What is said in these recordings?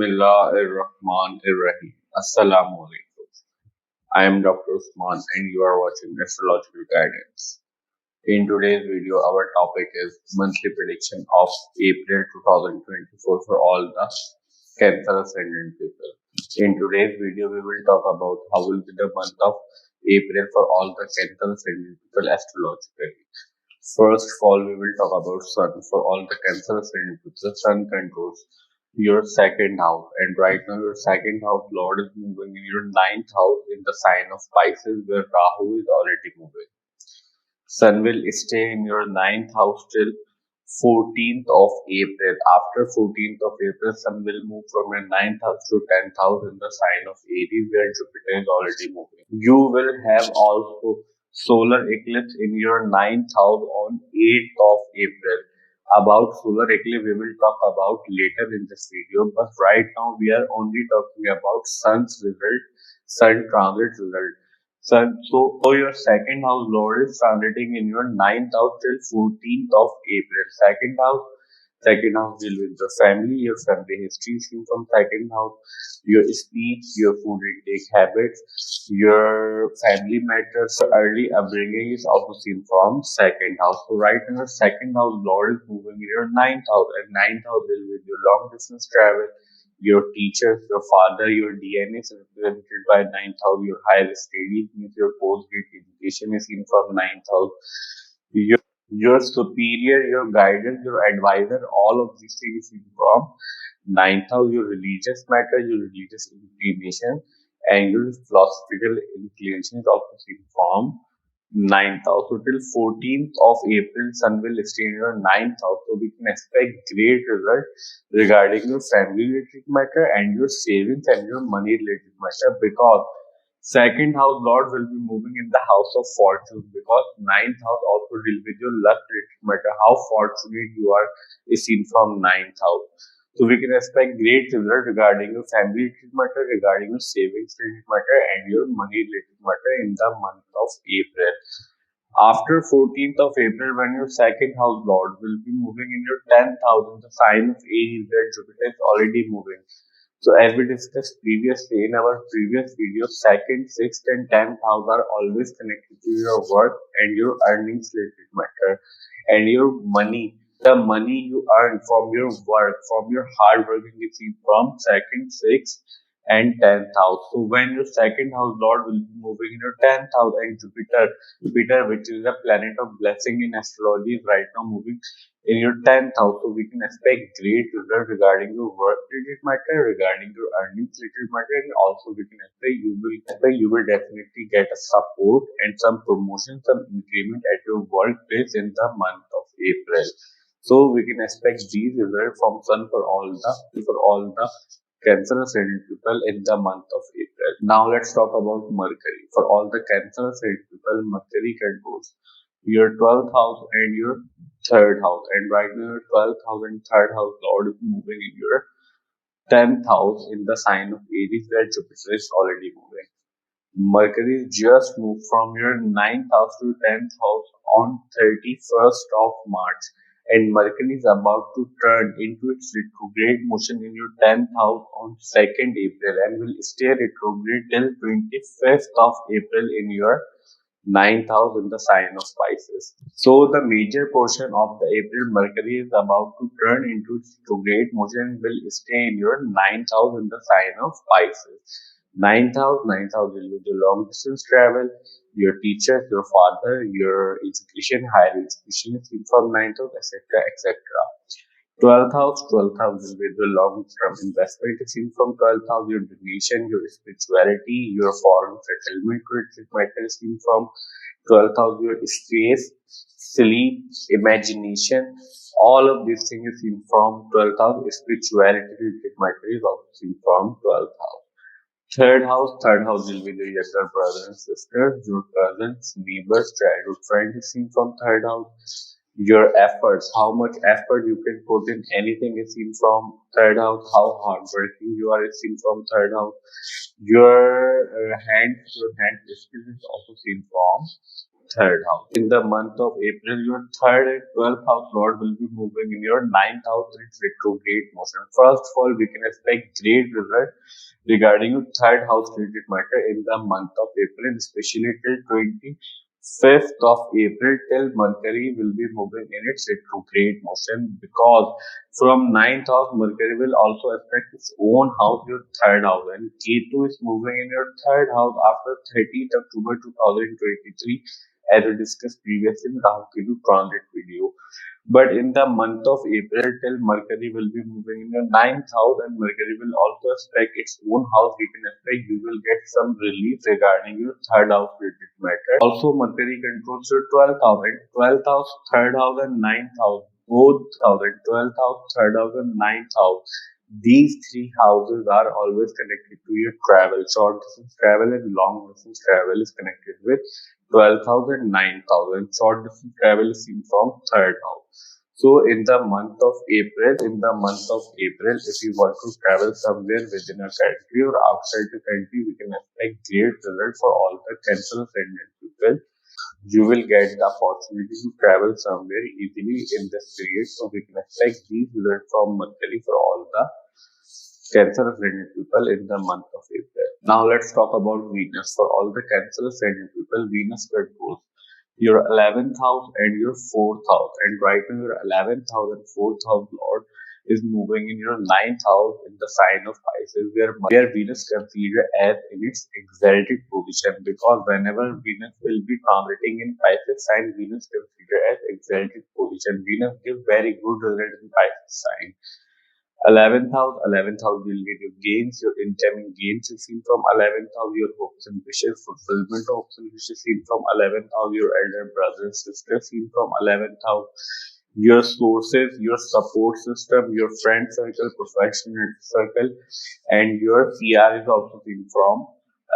Bismillahirrahmanirrahim. Assalamu alaikum. I am Dr. Usman and you are watching Astrological Guidance. In today's video, our topic is monthly prediction of April 2024 for all the Cancer Ascendant people. In today's video, we will talk about how will be the month of April for all the Cancer Ascendant people astrologically. First of all, we will talk about Sun. For all the Cancer Ascendant people, the Sun controls your second house, and right now your second house Lord is moving in your ninth house in the sign of Pisces, where Rahu is already moving. Sun will stay in your ninth house till 14th of April. After 14th of April, Sun will move from your ninth house to 10th house in the sign of Aries, where Jupiter is already moving. You will have also solar eclipse in your ninth house on 8th of April. About solar eclipse, we will talk about later in this video, but right now we are only talking about Sun's result, Sun transit result. So your second house Lord is transiting in your ninth house till 14th of April. Second house deal with your family history seen from second house, your speech, your food intake habits, your family matters, early upbringing is also seen from second house. So right now, second house Lord is moving in your ninth house, and ninth house deal with your long distance travel, your teachers, your father, your DNA is represented by ninth house, your higher studies means your postgraduate education is seen from ninth house, your superior, your guidance, your advisor, all of these things seen from ninth house, your religious matter, your religious inclination, and your philosophical inclination is also seen from ninth house. So till 14th of April, Sun will stay in your ninth house. So we can expect great result regarding your family related matter and your savings and your money related matter, because second house Lord will be moving in the house of fortune, because ninth house also deal with your luck related matter. How fortunate you are is seen from ninth house. So we can expect great result regarding your family related matter, regarding your savings related matter, and your money related matter in the month of April. After 14th of April, when your second house Lord will be moving in your 10th house in the sign of Aries, where Jupiter is already moving. So as we discussed previously in our previous video, second, sixth, and 10th house are always connected to your work and your earnings related matter, and your money. The money you earn from your work, from your hard working, is seen from second, sixth, and 10th house. So when your second house Lord will be moving in your 10th house, and Jupiter, which is a planet of blessing in astrology, is right now moving in your 10th house. So we can expect great result regarding your work related matter, regarding your earnings related matter, and also we can expect you will definitely get a support and some promotion, some increment at your workplace in the month of April. So we can expect these results from Sun for all the Cancer Ascendant people in the month of April. Now let's talk about Mercury. For all the Cancer Ascendant people, Mercury controls your 12th house and your third house. And right now, your 12th house and third house Lord is moving in your 10th house in the sign of Aries, where Jupiter is already moving. Mercury just moved from your 9th house to 10th house on 31st of March, and Mercury is about to turn into its retrograde motion in your 10th house on 2nd April and will stay retrograde till 25th of April in your 9th house in the sign of Pisces. So the major portion of the April Mercury is about to turn into its retrograde motion and will stay in your 9th house in the sign of Pisces. Ninth house will be the long distance travel, your teachers, your father, your education, higher education is seen from ninth house, etc. etc. 12th house will be the long term investment is seen from 12th house, your donation, your spirituality, your foreign settlement matter is seen from 12th house, your space, sleep, imagination, all of these things is seen from 12th house. Spirituality matter is also seen from 12th house. Third house will be the younger brother and sister, your cousins, neighbors, childhood friends is seen from third house. Your efforts, how much effort you can put in anything is seen from third house. How hardworking you are is seen from third house. Your hand skills is also seen from third house. In the month of April, your third and 12th house Lord will be moving in your ninth house in its retrograde motion. First of all, we can expect great result regarding your third house related matter in the month of April, especially till 25th of April, till Mercury will be moving in its retrograde motion, because from ninth house Mercury will also affect its own house, your third house, and Ketu is moving in your third house after 30th October 2023, as we discussed previously in Rahu Ketu transit video. But in the month of April, till Mercury will be moving in your ninth house, and Mercury will also aspect its own house, we can expect you will get some relief regarding your third house related matter. Also, Mercury controls your 12th house, and 12th house, third house, and ninth house. Both house, and 12th house, third house, and ninth house. These three houses are always connected to your travel. Short distance travel and long distance travel is connected with 12th house and 9th house, and short distance travel is seen from third house. So in the month of April, if you want to travel somewhere within a country or outside the country, we can expect great result for all the Cancer Ascendant people. You will get the opportunity to travel somewhere easily in this period. So we can expect these results from Mercury for all the Cancer Ascendant people in the month of April. Now let's talk about Venus. For all the Cancer Ascendant people, Venus controls your 11th house and your 4th house. And right now your 11th house and 4th house Lord is moving in your 9th house in the sign of Pisces, where Venus considered as in its exalted position, because whenever Venus will be transiting in Pisces sign, Venus considered as exalted position. Venus gives very good result in Pisces sign. 11th house will give you gains, your incoming gains is seen from 11th house, your hopes and wishes, fulfillment of hopes and wishes seen from 11th house, your elder brother and sister seen from 11th house, your sources, your support system, your friend circle, professional circle, and your PR is also seen from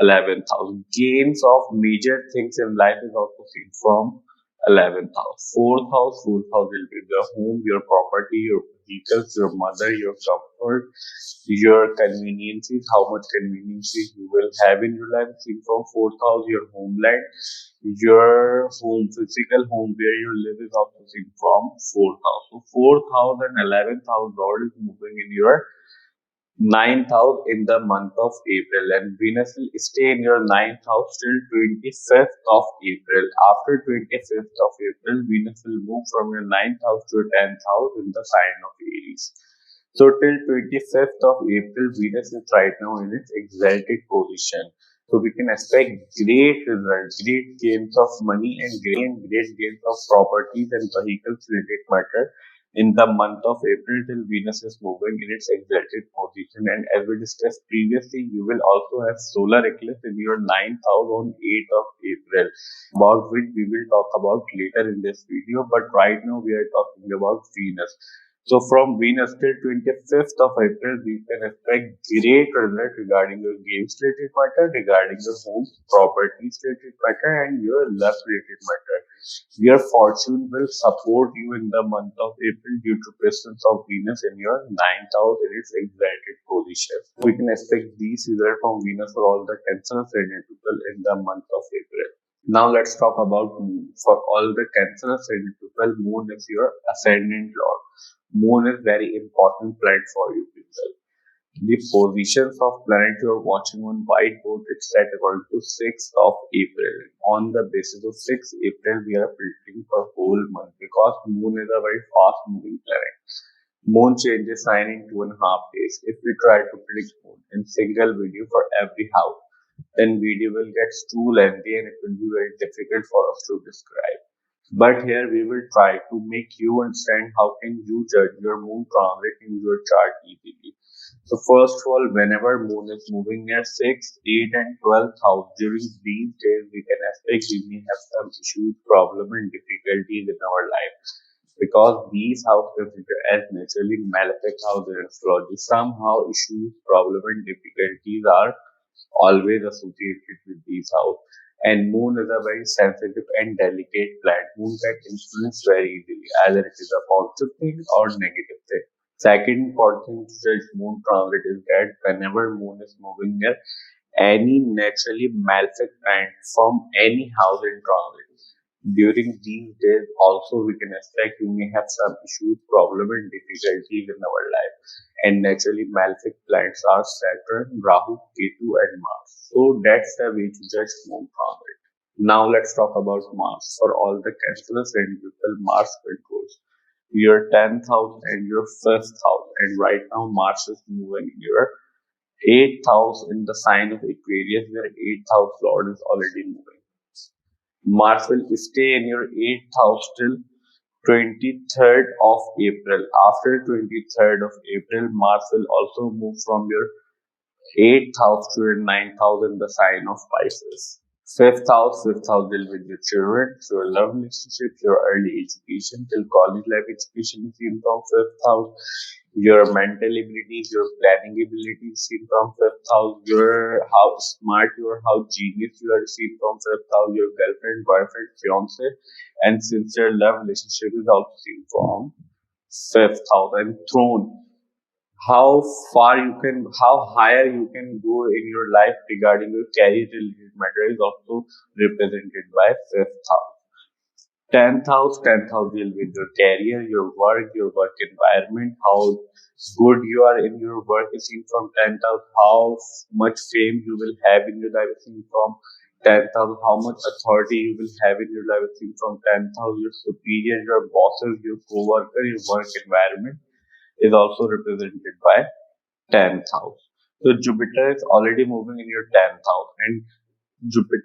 11th house. Gains of major things in life is also seen from 11th house. 4th house will be your home, your property, your vehicles, your mother, your comfort, your conveniences, how much conveniences you will have in your life. Seen from 4th house, your homeland, your home, physical home where you live is also seen from 4th house. So 4th house and 11th house Lord is moving in your ninth house in the month of April, and Venus will stay in your ninth house till 25th of April. After 25th of April, Venus will move from your ninth house to your 10th house in the sign of Aries. So till 25th of April, Venus is right now in its exalted position. So we can expect great results, great gains of money, and great gains of properties and vehicles related matter in the month of April, till Venus is moving in its exalted position. And as we discussed previously, you will also have solar eclipse in your ninth house on 8th of April, about which we will talk about later in this video. But right now we are talking about Venus. So from Venus till 25th of April, we can expect great result regarding your games related matter, regarding your home properties related matter, and your love related matter. Your fortune will support you in the month of April due to presence of Venus in your ninth house in its exalted position. We can expect these results from Venus for all the Cancer Ascendant people in the month of April. Now let's talk about Moon. For all the Cancer Ascendant people, Moon is your ascendant lord. Moon is very important planet for you people. The positions of planet you are watching on whiteboard is set according to 6th of April. On the basis of 6th April, we are predicting for whole month, because Moon is a very fast moving planet. Moon changes sign in 2.5 days. If we try to predict Moon in single video for every house, then video will get too lengthy and it will be very difficult for us to describe. But here we will try to make you understand how can you judge your moon transit in your chart easily. So first of all, whenever moon is moving near 6th, 8th and 12th house, during these days we can expect we may have some issues, problem and difficulties in our life, because these houses considered as naturally malefic house in astrology. Somehow issues, problem and difficulties are always associated with these houses. And moon is a very sensitive and delicate planet. Moon can influence very easily, either it is a positive thing or negative thing. Second important thing to judge moon transit is that whenever moon is moving near any naturally malefic planet from any house in transit, During these days, also we can expect we may have some issues, problem, and difficulties in our life. And naturally, malefic planets are Saturn, Rahu, Ketu, and Mars. So that's the way to judge moon from it. Now let's talk about Mars. For all the Cancer Ascendant people, Mars controls your 10th house and your first house. And right now, Mars is moving in your 8th house in the sign of Aquarius, where 8th house Lord is already moving. Mars will stay in your 8th house till 23rd of April. After 23rd of April, Mars will also move from your 8th house to your 9th house in the sign of Pisces. Fifth house deal with your children, your love relationships, your early education till college life education is seen from fifth house. Your mental abilities, your planning abilities seen from fifth house. Your how smart you are, how genius you are seen from fifth house. Your girlfriend, boyfriend, fiance, and sincere love relationship is also seen from fifth house. And throne, how far you can, how higher you can go in your life regarding your career related matter is also represented by fifth house. 10th house deal with your career, your work environment, how good you are in your work is seen from 10th house, how much fame you will have in your life is seen from 10th house, how much authority you will have in your life is seen from 10th house, your superior, your bosses, your co-worker, your work environment is also represented by 10th house. So Jupiter is already moving in your 10th house, and Jupiter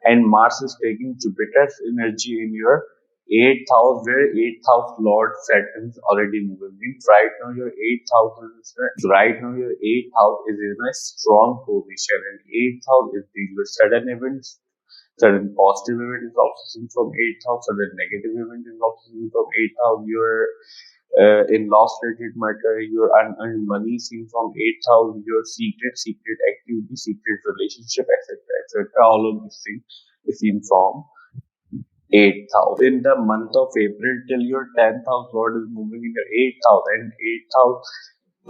and Mars is taking Jupiter's energy in your 8th house, where 8th house Lord Saturn is already moving. Means right now your 8th house is in a strong position, and 8th house is dealing with sudden events. Sudden positive event is also seen from 8th house, sudden negative event is also seen from 8th house. Your in loss related matter, your unearned money seen from 8th house, your secret activity, secret relationship, etc. etc. All of these things is seen from 8th house. In the month of April till your 10th house Lord is moving in your 8th house, and 8th house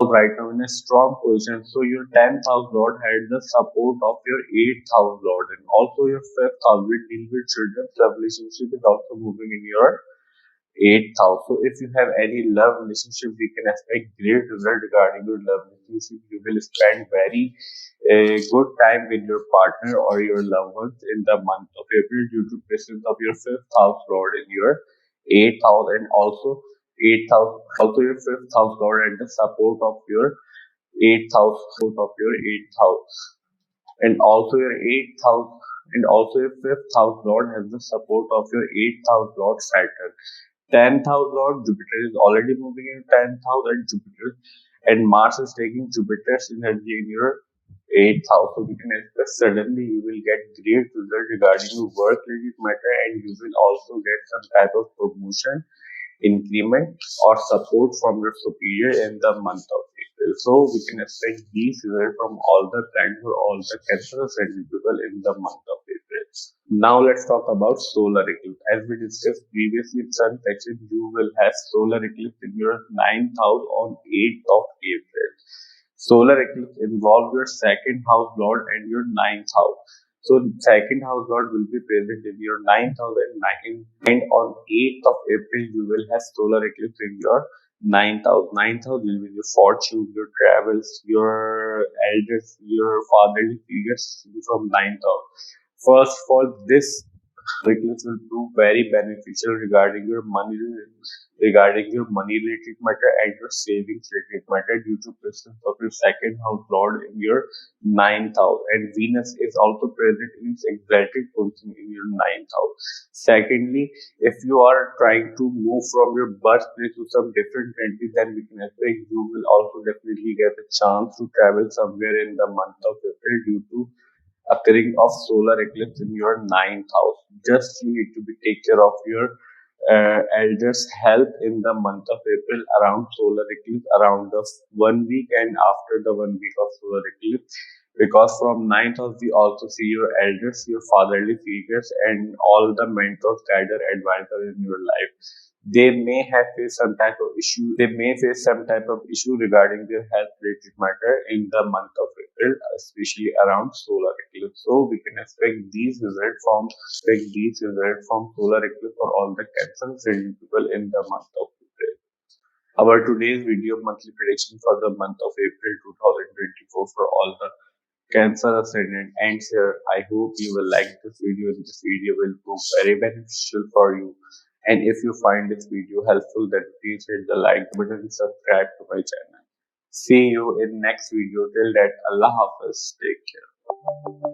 right now in a strong position. So your 10th house Lord had the support of your 8th house Lord, and also your 5th house will deal with children's love relationship is also moving in your 8th house. So if you have any love relationship, we can expect great result regarding your love relationship. You will spend very good time with your partner or your loved ones in the month of April due to presence of your 5th house Lord in your 8th house, and also 8th house, also your 5th house Lord and the support of your 8th house, and also your 8th house, and also your 5th house Lord has the support of your 8th house Lord Saturn. 10th house Lord Jupiter is already moving in 10th house, and Jupiter and Mars is taking Jupiter's energy in your 8th house. So we can expect suddenly you will get great result regarding your work related matter, and you will also get some type of promotion, increment, or support from your superior in the month of April. So we can expect these results from all the planets or all the Cancer Ascendant people in the month of April. Now let's talk about solar eclipse. As we discussed previously, Sun section, you will have solar eclipse in your 9th house on 8th of April. Solar eclipse involves your second house Lord and your 9th house. So second house Lord will be present in your 9th house, and on 8th of April you will have solar eclipse in your 9th house. 9th house will be your fortune, your travels, your elders, your fatherly figures from 9th house. First of all, this eclipse will prove very beneficial regarding your money related matter and your savings related matter due to presence of your second house Lord in your 9th house, and Venus is also present in its exalted position in your 9th house. Secondly, if you are trying to move from your birthplace to some different country, then we can expect you will also definitely get a chance to travel somewhere in the month of April due to occurring of solar eclipse in your 9th house. Just you need to be take care of your elders' health in the month of April around solar eclipse, around the 1 week and after the 1 week of solar eclipse. Because from 9th house we also see your elders, your fatherly figures, and all the mentors, guider, advisor in your life. They may have faced some type of issue. They may face some type of issue regarding their health related matter in the month of April, especially around solar eclipse. So we can expect these results from solar eclipse for all the Cancer Ascendant people in the month of April. Our today's video monthly prediction for the month of April 2024 for all the Cancer Ascendant ends here. I hope you will like this video. This video will prove very beneficial for you. And if you find this video helpful, then please hit the like button and subscribe to my channel. See you in next video. Till that, Allah Hafiz. Take care.